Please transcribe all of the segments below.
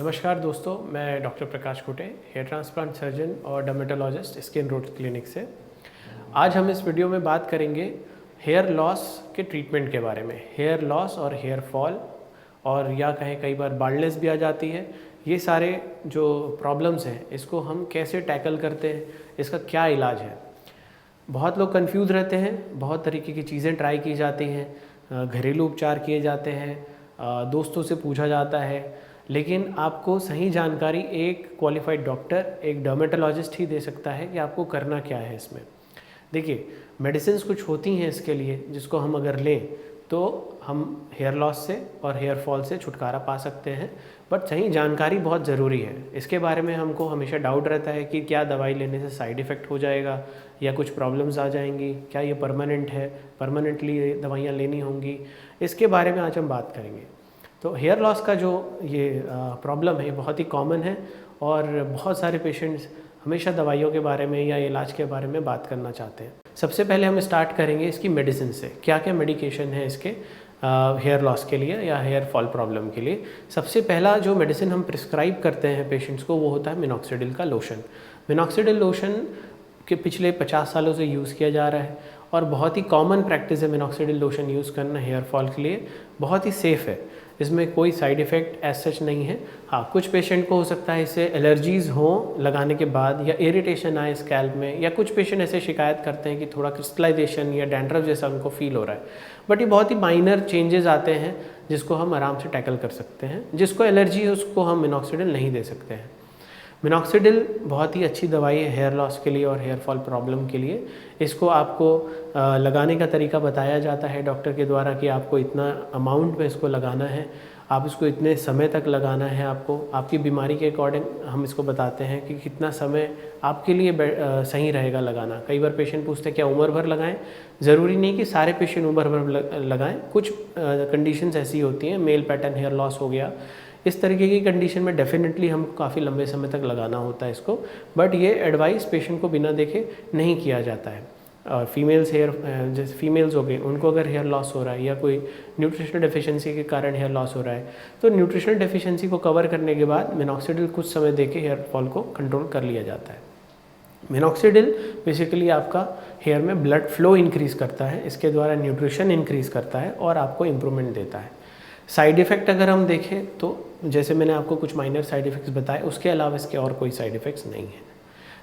नमस्कार दोस्तों, मैं डॉक्टर प्रकाश कोटे, हेयर ट्रांसप्लांट सर्जन और डर्मेटोलॉजिस्ट स्किन रूट क्लिनिक से। आज हम इस वीडियो में बात करेंगे हेयर लॉस के ट्रीटमेंट के बारे में। हेयर लॉस और हेयर फॉल, और या कहें कई बार बाल्डनेस भी आ जाती है। ये सारे जो प्रॉब्लम्स हैं इसको हम कैसे टैकल करते हैं, इसका क्या इलाज है। बहुत लोग कंफ्यूज रहते हैं, बहुत तरीके की चीज़ें ट्राई की जाती हैं, घरेलू उपचार किए जाते हैं, दोस्तों से पूछा जाता है, लेकिन आपको सही जानकारी एक क्वालिफाइड डॉक्टर, एक डर्मेटोलॉजिस्ट ही दे सकता है कि आपको करना क्या है इसमें। देखिए, मेडिसिन्स कुछ होती हैं इसके लिए जिसको हम अगर लें तो हम हेयर लॉस से और हेयर फॉल से छुटकारा पा सकते हैं, बट सही जानकारी बहुत ज़रूरी है। इसके बारे में हमको हमेशा डाउट रहता है कि क्या दवाई लेने से साइड इफ़ेक्ट हो जाएगा या कुछ प्रॉब्लम्स आ जाएंगी, क्या ये परमानेंट है, परमानेंटली दवाइयाँ लेनी होंगी। इसके बारे में आज हम बात करेंगे। तो हेयर लॉस का जो ये प्रॉब्लम है बहुत ही कॉमन है, और बहुत सारे पेशेंट्स हमेशा दवाइयों के बारे में या इलाज के बारे में बात करना चाहते हैं। सबसे पहले हम स्टार्ट करेंगे इसकी मेडिसिन से। क्या क्या मेडिकेशन है इसके हेयर लॉस के लिए या हेयर फॉल प्रॉब्लम के लिए। सबसे पहला जो मेडिसिन हम प्रिस्क्राइब करते हैं पेशेंट्स को वो होता है मिनॉक्सिडिल का लोशन। मिनॉक्सिडिल लोशन के पिछले 50 सालों से यूज़ किया जा रहा है और बहुत ही कॉमन प्रैक्टिस है मिनॉक्सिडिल लोशन यूज़ करना हेयर फॉल के लिए। बहुत ही सेफ़ है, इसमें कोई साइड इफ़ेक्ट एज सच नहीं है। हाँ, कुछ पेशेंट को हो सकता है इससे एलर्जीज़ हों लगाने के बाद, या इरिटेशन आए स्कैल्प में, या कुछ पेशेंट ऐसे शिकायत करते हैं कि थोड़ा क्रिस्टलाइजेशन या डैंड्रफ जैसा उनको फील हो रहा है। बट ये बहुत ही माइनर चेंजेस आते हैं जिसको हम आराम से टैकल कर सकते हैं। जिसको एलर्जी है उसको हम मिनॉक्सिडिल नहीं दे सकते हैं। मिनॉक्सिडिल बहुत ही अच्छी दवाई है हेयर लॉस के लिए और हेयर फॉल प्रॉब्लम के लिए। इसको आपको लगाने का तरीका बताया जाता है डॉक्टर के द्वारा कि आपको इतना अमाउंट में इसको लगाना है, आप इसको इतने समय तक लगाना है। आपको आपकी बीमारी के अकॉर्डिंग हम इसको बताते हैं कि कितना समय आपके लिए सही रहेगा लगाना। कई बार पेशेंट पूछते हैं क्या उम्र भर लगाएं। ज़रूरी नहीं कि सारे पेशेंट उम्र भर लगाएं। कुछ कंडीशंस ऐसी होती हैं, मेल पैटर्न हेयर लॉस हो गया, इस तरीके की कंडीशन में डेफिनेटली हम काफ़ी लंबे समय तक लगाना होता है इसको। बट ये एडवाइस पेशेंट को बिना देखे नहीं किया जाता है। और फीमेल्स जैसे फीमेल्स हो गई, उनको अगर हेयर लॉस हो रहा है या कोई न्यूट्रिशनल डेफिशिएंसी के कारण हेयर लॉस हो रहा है तो न्यूट्रिशनल डेफिशिएंसी को कवर करने के बाद मिनॉक्सिडिल कुछ समय देके हेयर फॉल को कंट्रोल कर लिया जाता है। मिनॉक्सिडिल बेसिकली आपका हेयर में ब्लड फ्लो इंक्रीज़ करता है, इसके द्वारा न्यूट्रिशन इंक्रीज़ करता है और आपको इम्प्रूवमेंट देता है। साइड इफ़ेक्ट अगर हम देखें तो जैसे मैंने आपको कुछ माइनर साइड इफ़ेक्ट्स बताए, उसके अलावा इसके और कोई साइड इफ़ेक्ट्स नहीं हैं।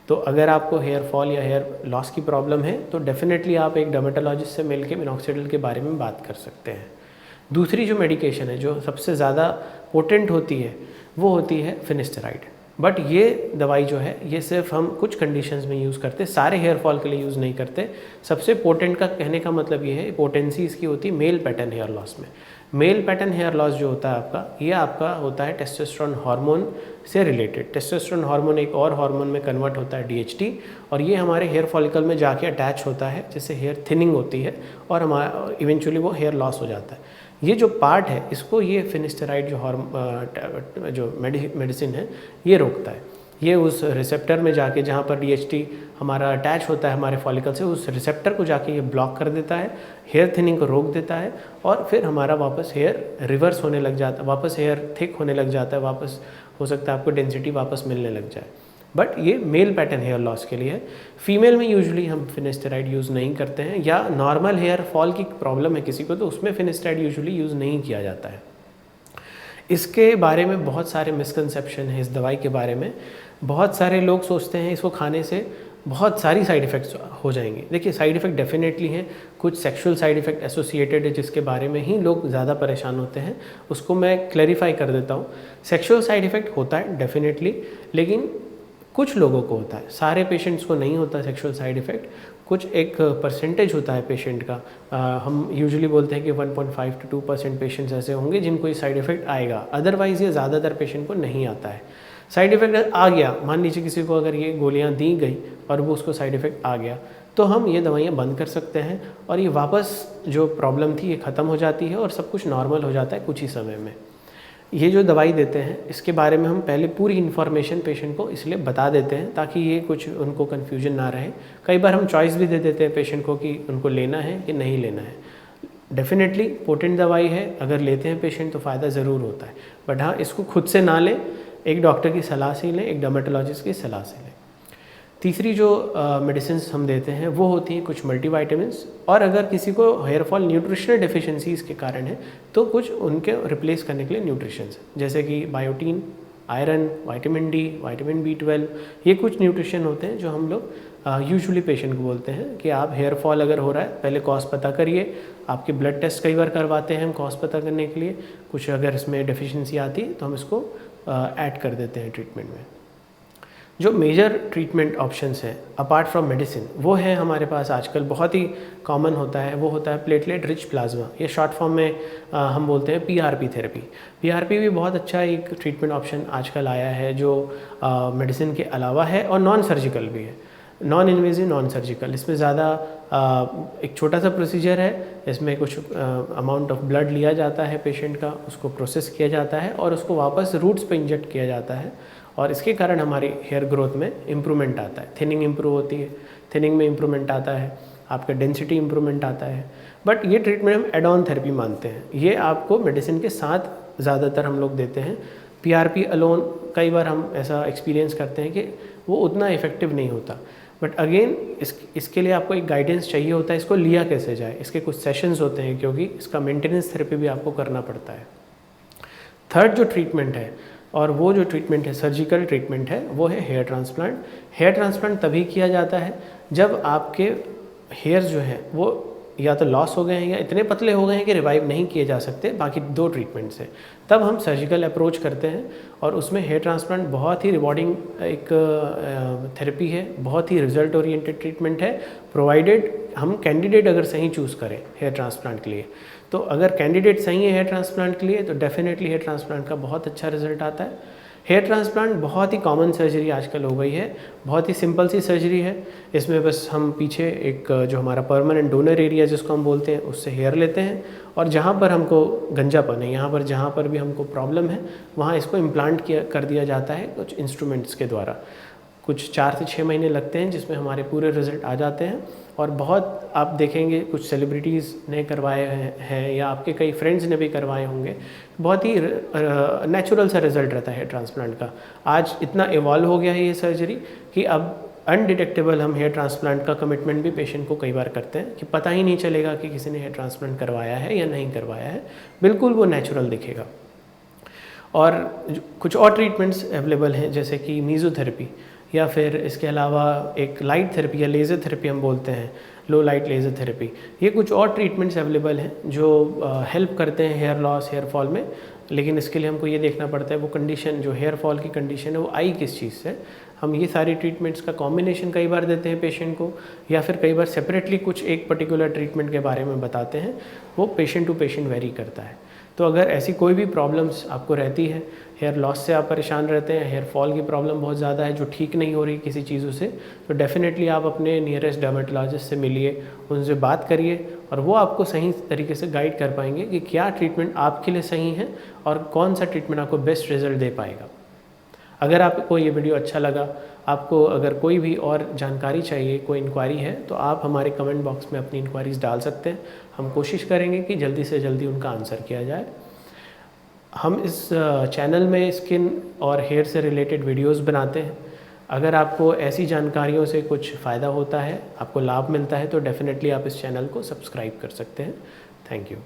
तो अगर आपको हेयर फॉल या हेयर लॉस की प्रॉब्लम है तो डेफिनेटली आप एक डर्मेटोलॉजिस्ट से मिलकर मिनॉक्सिडिल के बारे में बात कर सकते हैं। दूसरी जो मेडिकेशन है जो सबसे ज़्यादा पोटेंट होती है वो होती है फिनिस्टेराइड। बट ये दवाई जो है ये सिर्फ हम कुछ कंडीशंस में यूज़ करते, सारे हेयर फॉल के लिए यूज़ नहीं करते। सबसे पोटेंट का कहने का मतलब ये है, पोटेंसी इसकी होती है मेल पैटर्न हेयर लॉस में। मेल पैटर्न हेयर लॉस जो होता है आपका, ये आपका होता है टेस्टोस्टेरोन हार्मोन से रिलेटेड। टेस्टोस्टेरोन हार्मोन एक और हार्मोन में कन्वर्ट होता है DHT, और ये हमारे हेयर फॉलिकल में जाके अटैच होता है, जिससे हेयर थिनिंग होती है और हमारा इवेंचुअली वो हेयर लॉस हो जाता है। ये जो पार्ट है इसको ये फिनिस्टेराइड जो मेडिसिन है ये रोकता है। ये उस रिसेप्टर में जाके जहाँ पर DHT हमारा अटैच होता है हमारे फॉलिकल से, उस रिसेप्टर को जाके ये ब्लॉक कर देता है, हेयर थिनिंग को रोक देता है, और फिर हमारा वापस हेयर रिवर्स होने लग जाता है, वापस हेयर थिक होने लग जाता है, वापस हो सकता है आपको डेंसिटी वापस मिलने लग जाए। बट ये मेल पैटर्न हेयर लॉस के लिए है। फीमेल में यूजुअली हम फिनिस्टेराइड यूज़ नहीं करते हैं, या नॉर्मल हेयर फॉल की प्रॉब्लम है किसी को तो उसमें फिनिस्टेराइड यूजुअली यूज़ नहीं किया जाता है। इसके बारे में बहुत सारे मिसकंसेप्शन हैं इस दवाई के बारे में। बहुत सारे लोग सोचते हैं इसको खाने से बहुत सारी साइड इफ़ेक्ट्स हो जाएंगे। देखिए, साइड इफ़ेक्ट डेफिनेटली हैं, कुछ सेक्सुअल साइड इफ़ेक्ट एसोसिएटेड है जिसके बारे में ही लोग ज़्यादा परेशान होते हैं, उसको मैं क्लैरिफाई कर देता हूँ। सेक्सुअल साइड इफ़ेक्ट होता है डेफिनेटली, लेकिन कुछ लोगों को होता है, सारे पेशेंट्स को नहीं होता सेक्सुअल साइड इफ़ेक्ट। कुछ एक परसेंटेज होता है पेशेंट का। हम यूजुअली बोलते हैं कि 1.5 to 2% पेशेंट्स ऐसे होंगे जिनको ये साइड इफ़ेक्ट आएगा, अदरवाइज़ ये ज़्यादातर पेशेंट को नहीं आता है। साइड इफ़ेक्ट आ गया, मान लीजिए किसी को अगर ये गोलियां दी गई और वो उसको साइड इफ़ेक्ट आ गया, तो हम ये दवाइयाँ बंद कर सकते हैं और ये वापस जो प्रॉब्लम थी ये ख़त्म हो जाती है और सब कुछ नॉर्मल हो जाता है कुछ ही समय में। ये जो दवाई देते हैं इसके बारे में हम पहले पूरी इन्फॉर्मेशन पेशेंट को इसलिए बता देते हैं ताकि ये कुछ उनको कन्फ्यूजन ना रहे। कई बार हम चॉइस भी दे देते हैं पेशेंट को कि उनको लेना है कि नहीं लेना है। डेफिनेटली पोटेंट दवाई है, अगर लेते हैं पेशेंट तो फ़ायदा ज़रूर होता है, बट हाँ इसको खुद से ना लें, एक डॉक्टर की सलाह से लें, एक डर्मेटोलॉजिस्ट की सलाह से लें। तीसरी जो मेडिसिन हम देते हैं वो होती हैं कुछ मल्टीवाइटामिन्स, और अगर किसी को हेयर फॉल न्यूट्रिशनल डेफिशिएंसीज के कारण है तो कुछ उनके रिप्लेस करने के लिए न्यूट्रिशंस, जैसे कि biotin, iron, vitamin D, vitamin B12, ये कुछ न्यूट्रिशन होते हैं जो हम लोग यूजुअली पेशेंट को बोलते हैं कि आप हेयर फॉल अगर हो रहा है पहले कॉज पता करिए। आपके ब्लड टेस्ट कई बार करवाते हैं हम कॉज पता करने के लिए, कुछ अगर इसमें डेफिशिएंसी आती तो हम इसको ऐड कर देते हैं ट्रीटमेंट में। जो मेजर ट्रीटमेंट ऑप्शंस हैं अपार्ट फ्रॉम मेडिसिन वो है हमारे पास आजकल बहुत ही कॉमन होता है, वो होता है प्लेटलेट रिच प्लाज्मा, ये शॉर्ट फॉर्म में हम बोलते हैं PRP थेरेपी। PRP भी बहुत अच्छा एक ट्रीटमेंट ऑप्शन आजकल आया है जो मेडिसिन के अलावा है और नॉन सर्जिकल भी है, नॉन इन्वेजिव, नॉन सर्जिकल। इसमें ज़्यादा एक छोटा सा प्रोसीजर है, इसमें कुछ अमाउंट ऑफ ब्लड लिया जाता है पेशेंट का, उसको प्रोसेस किया जाता है और उसको वापस रूट्स पे इंजेक्ट किया जाता है, और इसके कारण हमारी हेयर ग्रोथ में इम्प्रूवमेंट आता है, थिनिंग इम्प्रूव होती है, थिनिंग में इम्प्रूवमेंट आता है, आपका डेंसिटी इम्प्रूवमेंट आता है। बट ये ट्रीटमेंट हम एड ऑन थेरेपी मानते हैं, ये आपको मेडिसिन के साथ ज़्यादातर हम लोग देते हैं। PRP अलोन कई बार हम ऐसा एक्सपीरियंस करते हैं कि वो उतना इफ़ेक्टिव नहीं होता, बट अगेन इसके लिए आपको एक गाइडेंस चाहिए होता है, इसको लिया कैसे जाए, इसके कुछ सेशंस होते हैं क्योंकि इसका मेंटेनेंस थेरेपी भी आपको करना पड़ता है। थर्ड जो ट्रीटमेंट है, और वो जो ट्रीटमेंट है सर्जिकल ट्रीटमेंट है, वो है हेयर ट्रांसप्लांट। हेयर ट्रांसप्लांट तभी किया जाता है जब आपके हेयर्स जो हैं वो या तो लॉस हो गए हैं या इतने पतले हो गए हैं कि रिवाइव नहीं किए जा सकते बाकी दो ट्रीटमेंट से, तब हम सर्जिकल अप्रोच करते हैं। और उसमें हेयर ट्रांसप्लांट बहुत ही रिवॉर्डिंग एक थेरेपी है, बहुत ही रिजल्ट ओरिएंटेड ट्रीटमेंट है, प्रोवाइडेड हम कैंडिडेट अगर सही चूज़ करें हेयर ट्रांसप्लांट के लिए। तो अगर कैंडिडेट सही है हेयर ट्रांसप्लांट के लिए तो डेफिनेटली हेयर ट्रांसप्लांट का बहुत अच्छा रिजल्ट आता है। हेयर ट्रांसप्लांट बहुत ही कॉमन सर्जरी आजकल हो गई है, बहुत ही सिंपल सी सर्जरी है। इसमें बस हम पीछे एक जो हमारा परमानेंट डोनर एरिया जिसको हम बोलते हैं उससे हेयर लेते हैं, और जहाँ पर हमको गंजापन है, यहाँ पर जहाँ पर भी हमको प्रॉब्लम है वहाँ इसको इम्प्लांट कर दिया जाता है कुछ इंस्ट्रूमेंट्स के द्वारा। कुछ 4 से 6 महीने लगते हैं जिसमें हमारे पूरे रिजल्ट आ जाते हैं, और बहुत आप देखेंगे कुछ सेलिब्रिटीज़ ने करवाए हैं या आपके कई फ्रेंड्स ने भी करवाए होंगे। बहुत ही नेचुरल सा रिजल्ट रहता है हेयर ट्रांसप्लांट का। आज इतना इवॉल्व हो गया है ये सर्जरी कि अब अनडिटेक्टेबल हम हेयर ट्रांसप्लांट का कमिटमेंट भी पेशेंट को कई बार करते हैं कि पता ही नहीं चलेगा कि किसी ने हेयर ट्रांसप्लांट करवाया है या नहीं करवाया है, बिल्कुल वो नेचुरल दिखेगा। और कुछ और ट्रीटमेंट्स अवेलेबल हैं जैसे कि मीज़ोथेरेपी, या फिर इसके अलावा एक लाइट थेरेपी या लेज़र थेरेपी हम बोलते हैं, लो लाइट लेज़र थेरेपी। ये कुछ और ट्रीटमेंट्स अवेलेबल हैं जो हेल्प करते हैं हेयर लॉस, हेयर फॉल में, लेकिन इसके लिए हमको ये देखना पड़ता है वो कंडीशन जो हेयर फॉल की कंडीशन है वो आई किस चीज़ से। हम ये सारी ट्रीटमेंट्स का कॉम्बिनेशन कई बार देते हैं पेशेंट को, या फिर कई बार सेपरेटली कुछ एक पर्टिकुलर ट्रीटमेंट के बारे में बताते हैं, वो पेशेंट टू पेशेंट वेरी करता है। तो अगर ऐसी कोई भी प्रॉब्लम्स आपको रहती है, हेयर लॉस से आप परेशान रहते हैं, हेयर फॉल की प्रॉब्लम बहुत ज़्यादा है जो ठीक नहीं हो रही किसी चीज़ों से, तो डेफिनेटली आप अपने नियरेस्ट डर्मेटोलॉजिस्ट से मिलिए, उनसे बात करिए, और वो आपको सही तरीके से गाइड कर पाएंगे कि क्या ट्रीटमेंट आपके लिए सही है और कौन सा ट्रीटमेंट आपको बेस्ट रिजल्ट दे पाएगा। अगर आपको ये वीडियो अच्छा लगा, आपको अगर कोई भी और जानकारी चाहिए, कोई इंक्वायरी है, तो आप हमारे कमेंट बॉक्स में अपनी इंक्वायरीज़ डाल सकते हैं। हम कोशिश करेंगे कि जल्दी से जल्दी उनका आंसर किया जाए। हम इस चैनल में स्किन और हेयर से रिलेटेड वीडियोस बनाते हैं। अगर आपको ऐसी जानकारियों से कुछ फ़ायदा होता है, आपको लाभ मिलता है, तो डेफ़िनेटली आप इस चैनल को सब्सक्राइब कर सकते हैं। Thank you.